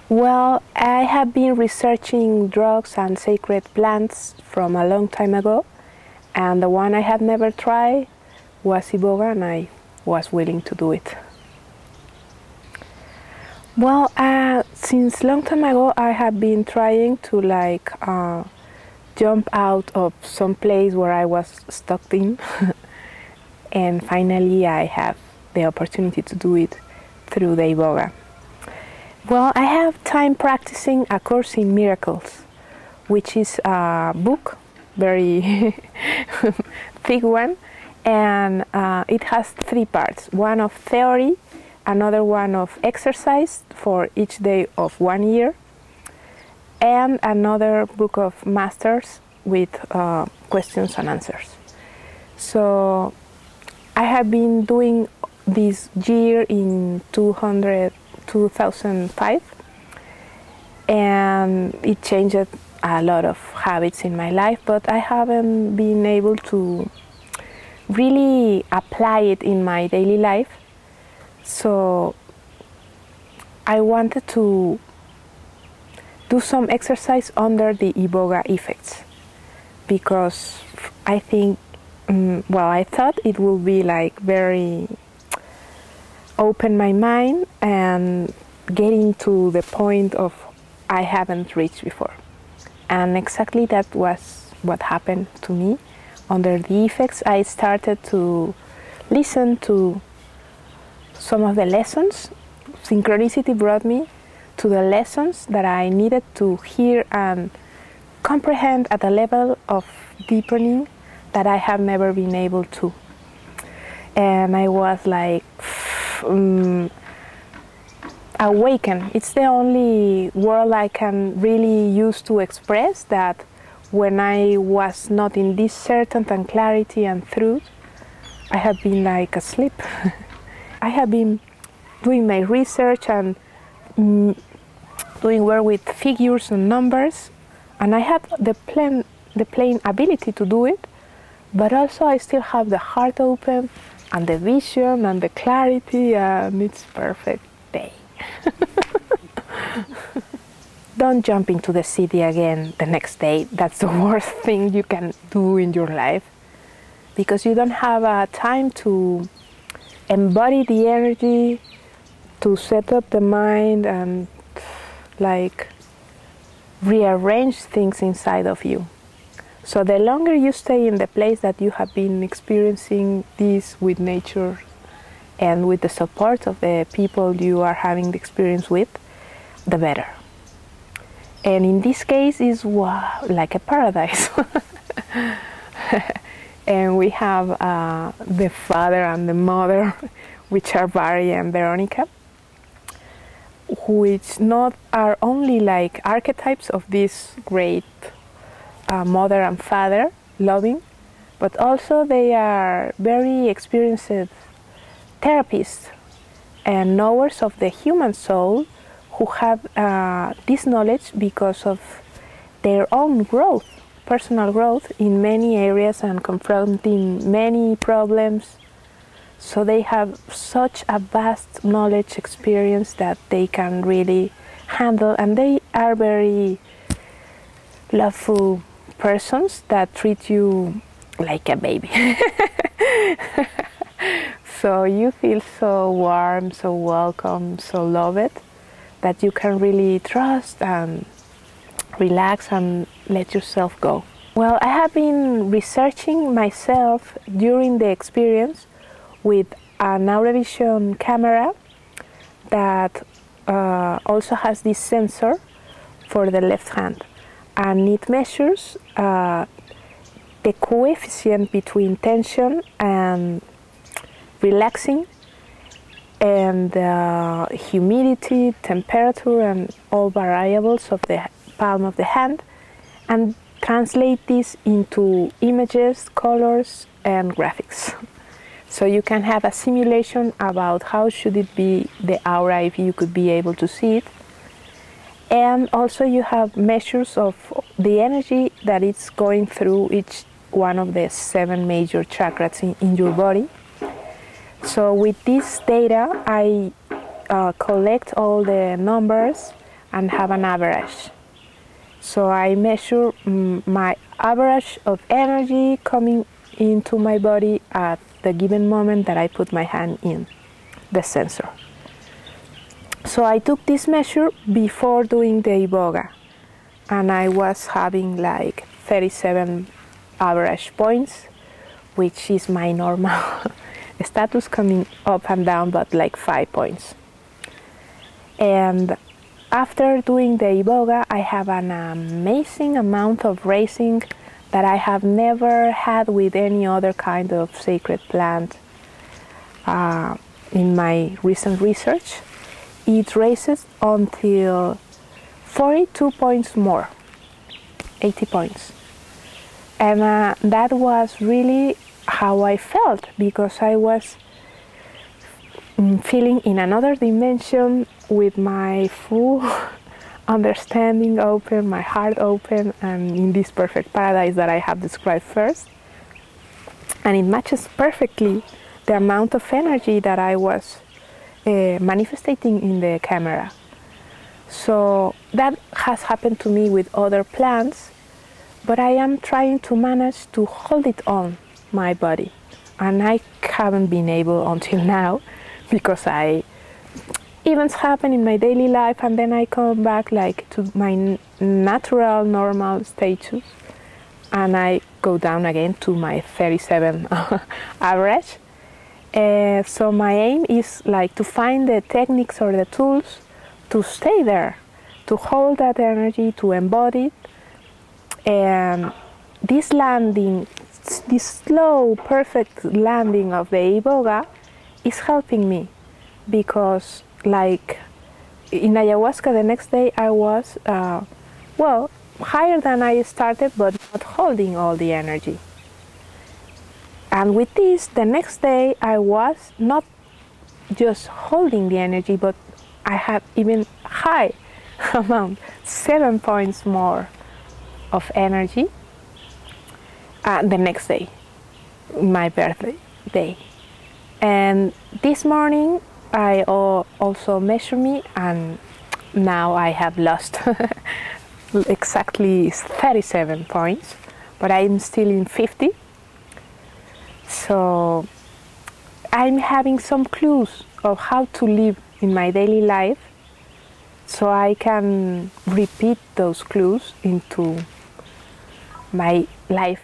Well, I have been researching drugs and sacred plants from a long time ago, and the one I had never tried was Iboga, and I was willing to do it. Well, since long time ago, I have been trying to jump out of some place where I was stuck in, and finally I have the opportunity to do it through the Iboga. Well, I have time practicing A Course in Miracles, which is a book, very thick one, and it has 3 parts, one of theory, another one of exercise for each day of 1 year, and another book of masters with questions and answers. So I have been doing this year in 2005, and it changed a lot of habits in my life, but I haven't been able to really apply it in my daily life. So I wanted to do some exercise under the Iboga effects, because I think, well, I thought it would be very open my mind and getting to the point of I haven't reached before. And exactly that was what happened to me. Under the effects, I started to listen to some of the lessons. Synchronicity brought me to the lessons that I needed to hear and comprehend at a level of deepening that I have never been able to. And I was awakened. It's the only word I can really use to express that when I was not in this certainty and clarity and truth, I have been asleep. I have been doing my research and doing work with figures and numbers, and I have the plain ability to do it, but also I still have the heart open and the vision and the clarity, and it's perfect day. Don't jump into the city again the next day. That's the worst thing you can do in your life, because you don't have time to embody the energy, to set up the mind and rearrange things inside of you. So the longer you stay in the place that you have been experiencing this with nature and with the support of the people you are having the experience with, the better. And in this case, it's like a paradise. And we have the father and the mother, which are Barry and Veronica, which not are only archetypes of this great mother and father, loving, but also they are very experienced therapists and knowers of the human soul, who have this knowledge because of their own growth, personal growth in many areas and confronting many problems. So they have such a vast knowledge experience that they can really handle, and they are very loveful persons that treat you like a baby. So you feel so warm, so welcome, so loved, that you can really trust and relax and let yourself go. Well, I have been researching myself during the experience with an Auravision camera that also has this sensor for the left hand, and it measures the coefficient between tension and relaxing, and humidity, temperature, and all variables of the palm of the hand, and translate this into images, colors, and graphics. So you can have a simulation about how should it be the aura if you could be able to see it. And also you have measures of the energy that it's going through each one of the 7 major chakras in your body. So with this data, I collect all the numbers and have an average. So I measure my average of energy coming into my body at the given moment that I put my hand in the sensor. So I took this measure before doing the Iboga, and I was having like 37 average points, which is my normal status, coming up and down, but like 5 points. And after doing the Iboga, I have an amazing amount of raising that I have never had with any other kind of sacred plant in my recent research. It raises until 42 points more, 80 points. And that was really how I felt, because I was feeling in another dimension with my full understanding open, my heart open, and in this perfect paradise that I have described first. And it matches perfectly the amount of energy that I was manifesting in the camera. So that has happened to me with other plants, but I am trying to manage to hold it on my body, and I haven't been able until now, because events happen in my daily life and then I come back like to my natural normal status, and I go down again to my 37 average. So my aim is like to find the techniques or the tools to stay there, to hold that energy, to embody it. And this landing, this slow, perfect landing of the Iboga is helping me, because like in ayahuasca the next day I was, well, higher than I started, but not holding all the energy. And with this, the next day I was not just holding the energy, but I had even high amount, 7 points more of energy the next day, my birthday day. And this morning I also measured me, and now I have lost exactly 37 points, but I'm still in 50. So I'm having some clues of how to live in my daily life, so I can repeat those clues into my life